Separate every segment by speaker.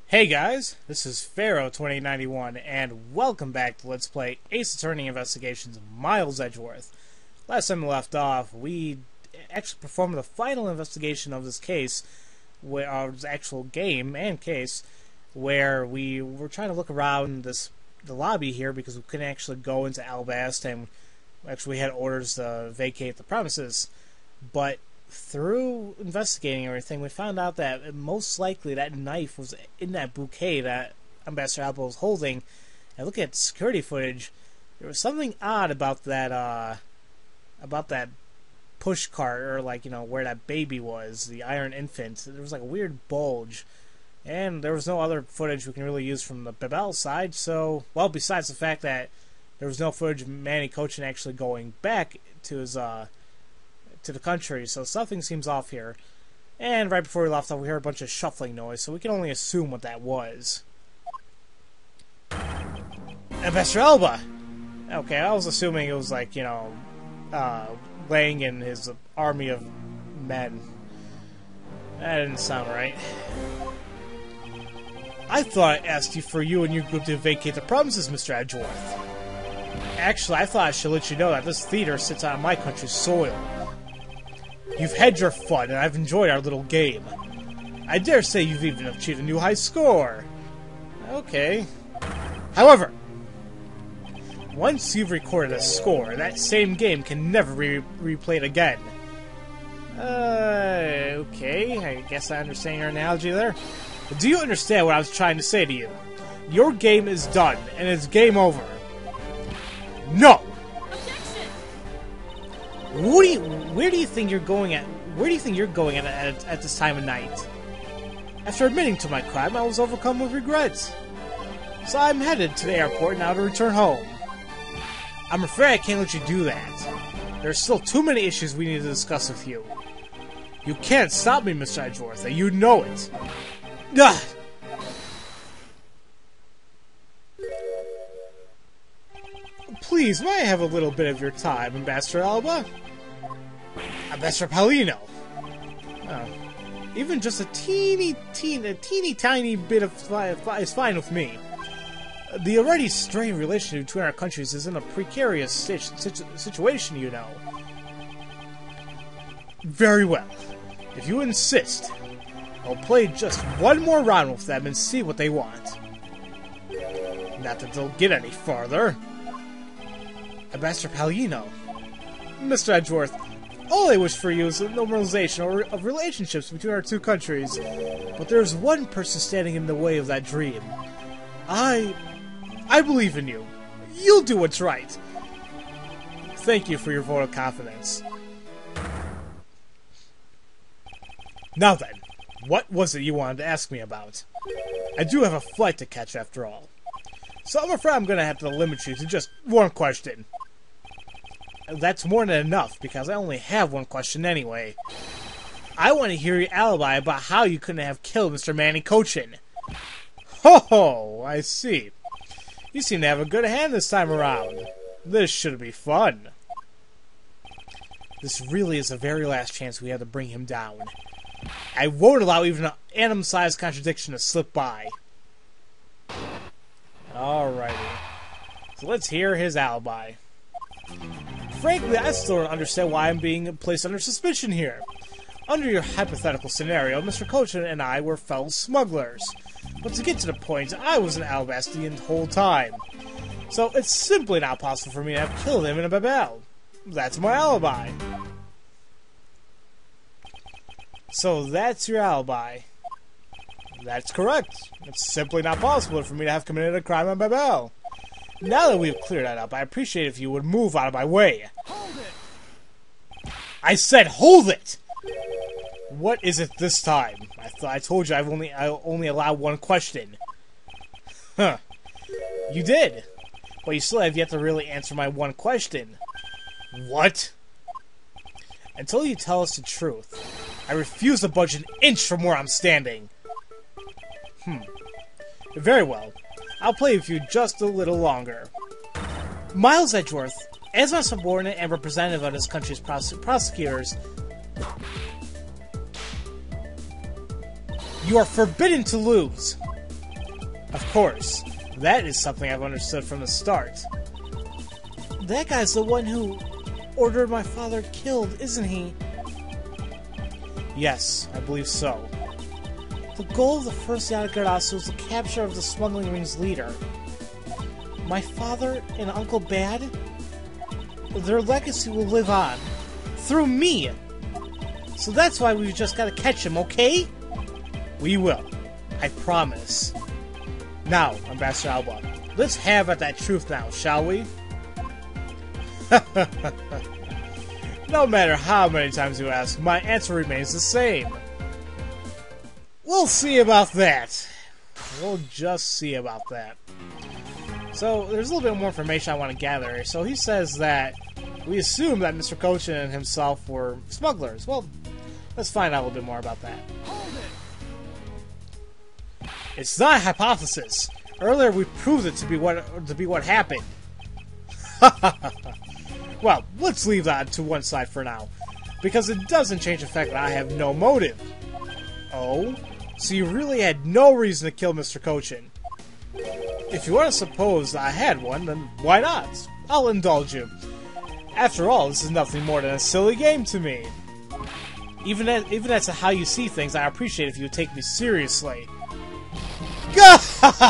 Speaker 1: Hey guys, this is Pharaoh 2091, and welcome back to Let's Play Ace Attorney Investigations Miles Edgeworth. Last time we left off, we actually performed the final investigation of this case, where this actual game and case, where we were trying to look around the lobby here because we couldn't actually go into Alba, and actually we had orders to vacate the premises. But through investigating everything, we found out that most likely that knife was in that bouquet that Ambassador Alba was holding. And looking at the security footage, there was something odd about that push cart, or where that baby was, the iron infant. There was like a weird bulge, and there was no other footage we can really use from the Babel side. So, well, besides the fact that there was no footage of Manny Cochin actually going back to his to the country, so something seems off here. And right before we left off, we heard a bunch of shuffling noise, so we can only assume what that was. Ambassador Alba! Okay, I was assuming it was laying in his army of men. That didn't sound right. I thought I asked you and your group to vacate the premises, Mr. Edgeworth. Actually, I thought I should let you know that this theater sits on my country's soil. You've had your fun, and I've enjoyed our little game. I dare say you've even achieved a new high score. Okay. However, once you've recorded a score, that same game can never be replayed again. Okay, I guess I understand your analogy there. But do you understand what I was trying to say to you? Your game is done, and it's game over. No! Where do you think you're going at? Where do you think you're going at this time of night? After admitting to my crime, I was overcome with regrets. So I'm headed to the airport now to return home. I'm afraid I can't let you do that. There's still too many issues we need to discuss with you. You can't stop me, Mr. Edgeworth, and you know it. Ugh. Please, may I have a little bit of your time, Ambassador Alba? Ambassador Paulino. Oh. Even just a teeny tiny bit of is fine with me. The already strained relationship between our countries is in a precarious situation, you know. Very well. If you insist, I'll play just one more round with them and see what they want. Not that they'll get any farther. Ambassador Paulino. Mr. Edgeworth, all I wish for you is the normalization of relationships between our two countries. But there's one person standing in the way of that dream. I believe in you. You'll do what's right. Thank you for your vote of confidence. Now then, what was it you wanted to ask me about? I do have a flight to catch after all. So I'm afraid I'm going to have to limit you to just one question. That's more than enough, because I only have one question anyway. I want to hear your alibi about how you couldn't have killed Mr. Manny Cochin. Ho ho, I see. You seem to have a good hand this time around. This should be fun. This really is the very last chance we have to bring him down. I won't allow even an atom-sized contradiction to slip by. Alrighty. So let's hear his alibi. Frankly, I still don't understand why I'm being placed under suspicion here. Under your hypothetical scenario, Mr. Cochin and I were fellow smugglers. But to get to the point, I was an Albast the whole time. So it's simply not possible for me to have killed him in a Babel. That's my alibi. So that's your alibi. That's correct. It's simply not possible for me to have committed a crime on Babel. Now that we've cleared that up, I appreciate if you would move out of my way. Hold it! I said hold it! What is it this time? I told you I only allow one question. Huh. You did. But you still have yet to really answer my one question. What? Until you tell us the truth, I refuse to budge an inch from where I'm standing. Very well. I'll play with you just a little longer. Miles Edgeworth, as my subordinate and representative of this country's prosecutors, you are forbidden to lose. Of course, that is something I've understood from the start. That guy's the one who ordered my father killed, isn't he? Yes, I believe so. The goal of the first Yatagarasu was the capture of the smuggling ring's leader. My father and Uncle Bad? Their legacy will live on. Through me! So that's why we've just gotta catch him, okay? We will. I promise. Now, Ambassador Alba, let's have at that truth now, shall we? No matter how many times you ask, my answer remains the same. We'll see about that. We'll just see about that. So, there's a little bit more information I want to gather here. So, he says that we assume that Mr. Kochin and himself were smugglers. Well, let's find out a little bit more about that. It's not a hypothesis. Earlier, we proved it to be what happened. Well, let's leave that to one side for now, because it doesn't change the fact that I have no motive. Oh? So you really had no reason to kill Mr. Kochin? If you want to suppose that I had one, then why not? I'll indulge you. After all, this is nothing more than a silly game to me. Even as to how you see things, I appreciate if you would take me seriously. Oh,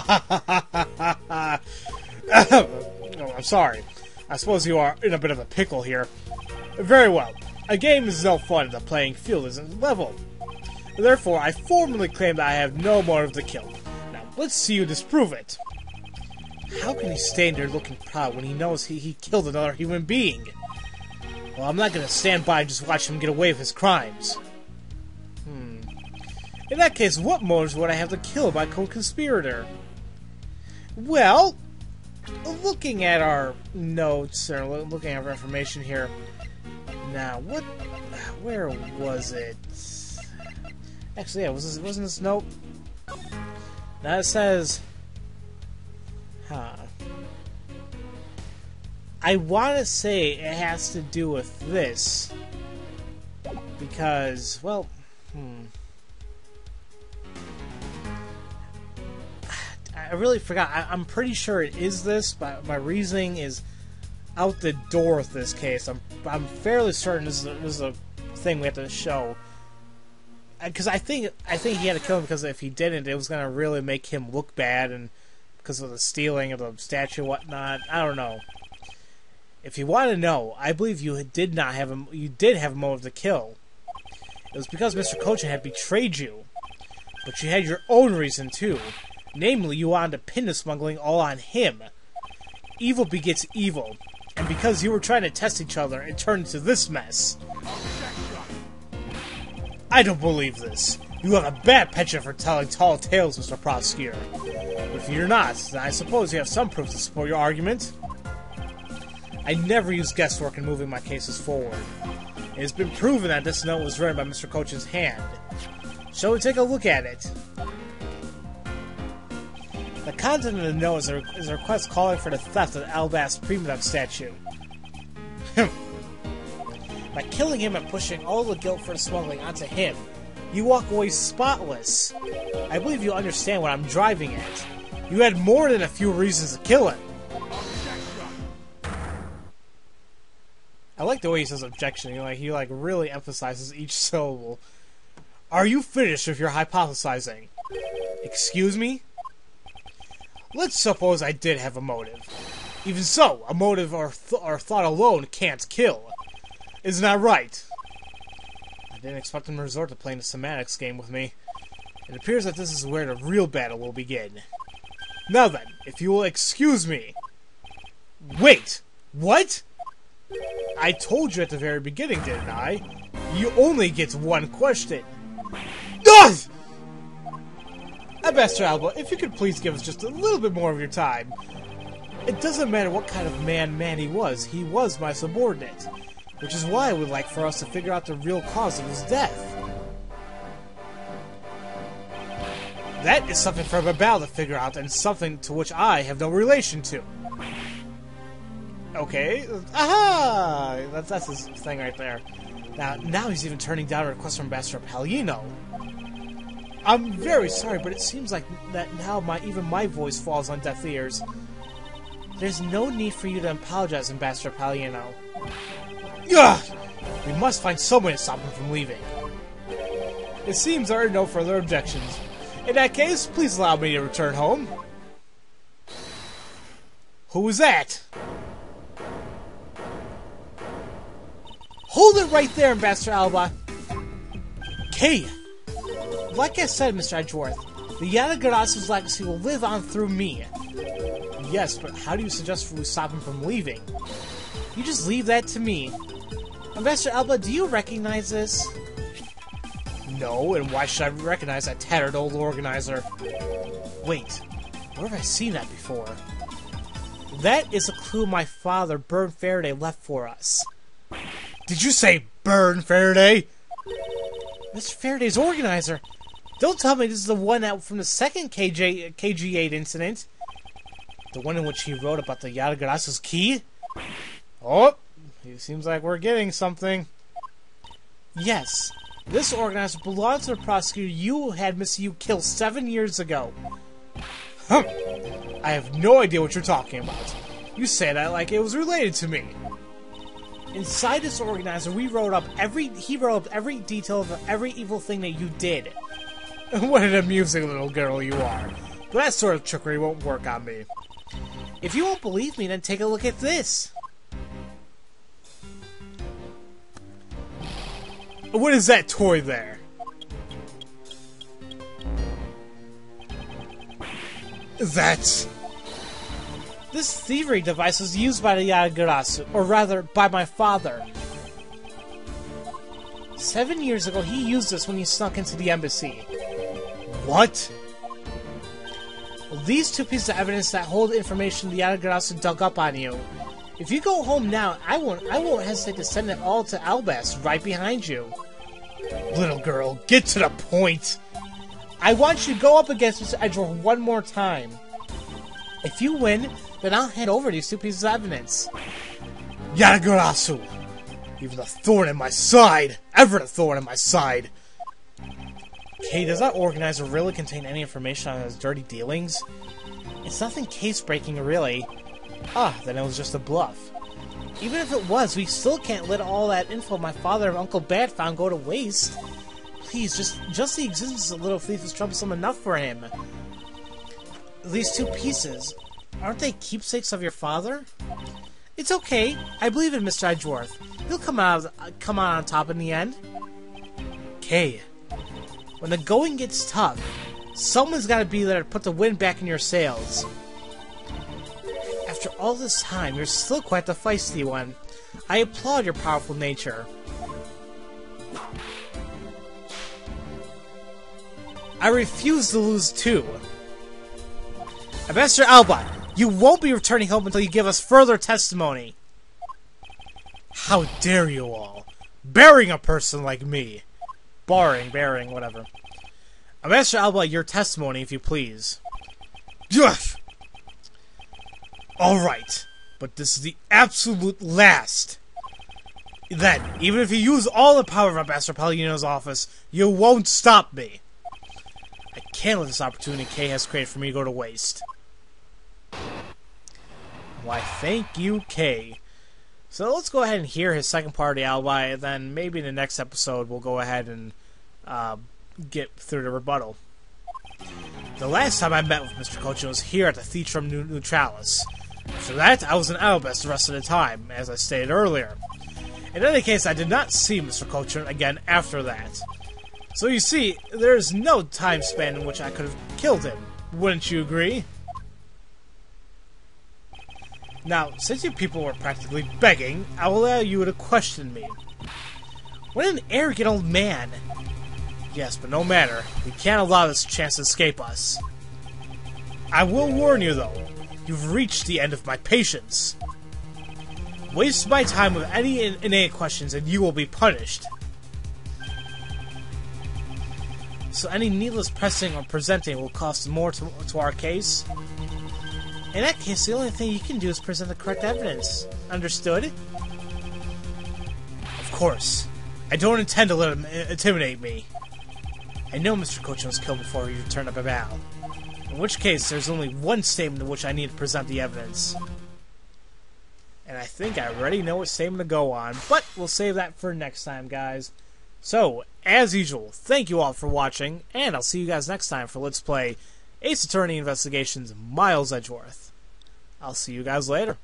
Speaker 1: I'm sorry. I suppose you are in a bit of a pickle here. Very well. A game is no fun if the playing field isn't level. Therefore, I formally claim that I have no motive to kill. Now, let's see you disprove it. How can he stand there looking proud when he knows he killed another human being? Well, I'm not going to stand by and just watch him get away with his crimes. In that case, what motives would I have to kill my co-conspirator? Well, looking at our notes, or looking at our information here, now, where was it? Actually, yeah, wasn't this note? Now it says, I want to say it has to do with this, because, well, I really forgot. I'm pretty sure it is this, but my reasoning is out the door with this case. I'm fairly certain this is a thing we have to show. Because I think he had to kill him, because if he didn't, it was going to really make him look bad, and because of the stealing of the statue and whatnot. I don't know. If you want to know, I believe you did have a motive to kill. It was because Mr. Kochin had betrayed you. But you had your own reason too. Namely, you wanted to pin the smuggling all on him. Evil begets evil. And because you were trying to test each other, it turned into this mess. I don't believe this. You have a bad penchant for telling tall tales, Mr. Prosecutor. But if you're not, then I suppose you have some proof to support your argument. I never use guesswork in moving my cases forward. It has been proven that this note was written by Mr. Kochin's hand. Shall we take a look at it? The content of the note is a request calling for the theft of the Alba's Primitive statue. By killing him and pushing all the guilt for the smuggling onto him, you walk away spotless. I believe you understand what I'm driving at. You had more than a few reasons to kill him. I like the way he says objection. He really emphasizes each syllable. Are you finished with your hypothesizing? Excuse me? Let's suppose I did have a motive. Even so, a motive or thought alone can't kill. Isn't that right? I didn't expect him to resort to playing the semantics game with me. It appears that this is where the real battle will begin. Now then, if you will excuse me... Wait! What? I told you at the very beginning, didn't I? You only get one question. Ugh! Ambassador Alba, if you could please give us just a little bit more of your time. It doesn't matter what kind of man he was my subordinate. Which is why I would like for us to figure out the real cause of his death. That is something for Babel to figure out, and something to which I have no relation to. Okay. Aha! That's his thing right there. Now he's even turning down a request from Ambassador Palino. I'm very sorry, but it seems like that now even my voice falls on deaf ears. There's no need for you to apologize, Ambassador Palladino. Ugh! We must find some way to stop him from leaving. It seems there are no further objections. In that case, please allow me to return home. Who was that? Hold it right there, Ambassador Alba. Kay! Like I said, Mr. Edgeworth, the Yadagarasu's legacy will live on through me. Yes, but how do you suggest we stop him from leaving? You just leave that to me. Ambassador Alba, do you recognize this? No, and why should I recognize that tattered old organizer? Wait, where have I seen that before? That is a clue my father, Burn Faraday, left for us. Did you say Burn Faraday? Mr. Faraday's organizer. Don't tell me this is the one out from the second KG8 incident. The one in which he wrote about the Yadagarasu's key? Oh, it seems like we're getting something. Yes, this organizer belongs to the prosecutor you had Miss Yu killed 7 years ago. I have no idea what you're talking about. You say that like it was related to me. Inside this organizer, he wrote up every detail of every evil thing that you did. What an amusing little girl you are. But that sort of trickery won't work on me. If you won't believe me, then take a look at this. What is that toy there? That's... This thievery device was used by the Yadagarasu, or rather, by my father. 7 years ago, he used this when he snuck into the embassy. What? Well, these two pieces of evidence that hold information the Yadagarasu dug up on you. If you go home now, I won't hesitate to send it all to Alba, right behind you. Little girl, get to the point. I want you to go up against Mr. Edgeworth one more time. If you win, then I'll hand over these two pieces of evidence. Yadagarasu! Even a thorn in my side! Ever a thorn in my side! Kay, does that organizer really contain any information on his dirty dealings? It's nothing case-breaking, really. Ah, then it was just a bluff. Even if it was, we still can't let all that info my father and Uncle Bad found go to waste. Please, just the existence of Little Thief is troublesome enough for him. These two pieces, aren't they keepsakes of your father? It's okay. I believe in Mr. Edgeworth. He'll come out on top in the end. Kay, when the going gets tough, someone's got to be there to put the wind back in your sails. After all this time, you're still quite the feisty one. I applaud your powerful nature. I refuse to lose too. Ambassador Alba, you won't be returning home until you give us further testimony. How dare you all, bearing a person like me. Bearing, whatever. Ambassador Alba, your testimony, if you please. Yes! Alright, but this is the absolute last. Then, even if you use all the power of Ambassador Palladino's office, you won't stop me. I can't let this opportunity Kay has created for me to go to waste. Why, thank you, Kay. So let's go ahead and hear his second part of the alibi, and then maybe in the next episode we'll go ahead and get through the rebuttal. The last time I met with Mr. Cochin was here at the Theatrum Neutralis. After that, I was in Albus the rest of the time, as I stated earlier. In any case, I did not see Mr. Cochin again after that. So you see, there's no time span in which I could have killed him. Wouldn't you agree? Now, since you people were practically begging, I will allow you to question me. What an arrogant old man! Yes, but no matter. We can't allow this chance to escape us. I will warn you, though. You've reached the end of my patience. Waste my time with any inane questions and you will be punished. So any needless pressing or presenting will cost more to our case? In that case, the only thing you can do is present the correct evidence. Understood? Of course. I don't intend to let him intimidate me. I know Mr. Cochin was killed before he returned up a battle. In which case, there's only one statement in which I need to present the evidence. And I think I already know what statement to go on, but we'll save that for next time, guys. So, as usual, thank you all for watching, and I'll see you guys next time for Let's Play Ace Attorney Investigations Miles Edgeworth. I'll see you guys later.